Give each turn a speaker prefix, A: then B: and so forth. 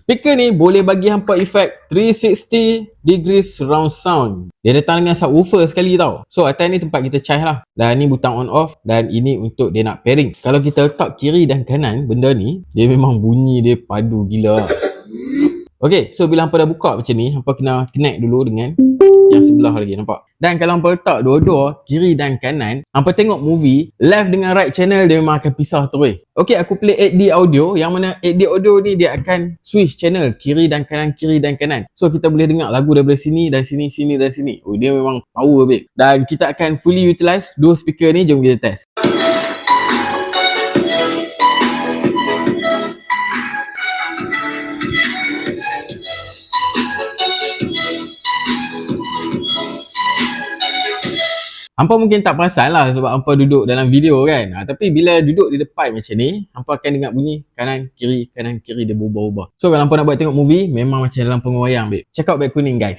A: Speaker ni boleh bagi hampa efek 360 degrees surround sound. Dia datang dengan subwoofer sekali tau. So atas ni tempat kita charge lah. Dan ni butang on off. Dan ini untuk dia nak pairing. Kalau kita letak kiri dan kanan benda ni, dia memang bunyi dia padu gila lah. Okay, so bila hampa dah buka macam ni, hampa kena connect dulu dengan yang sebelah lagi, nampak? Dan kalau hampa letak dua-dua, kiri dan kanan, hampa tengok movie, left dengan right channel dia memang akan pisah terus. Okay, aku play 8D audio, yang mana 8D audio ni dia akan switch channel kiri dan kanan, kiri dan kanan. So kita boleh dengar lagu daripada sini dan sini, sini dan sini. Oh, dia memang power babe. Dan kita akan fully utilize dua speaker ni, jom kita test. Hampa mungkin tak perasan lah sebab hampa duduk dalam video kan. Tapi bila duduk di depan macam ni, hampa akan dengar bunyi kanan kiri dia berubah-ubah. So kalau hampa nak buat tengok movie, memang macam dalam pengwayang babe. Check out beg kuning guys.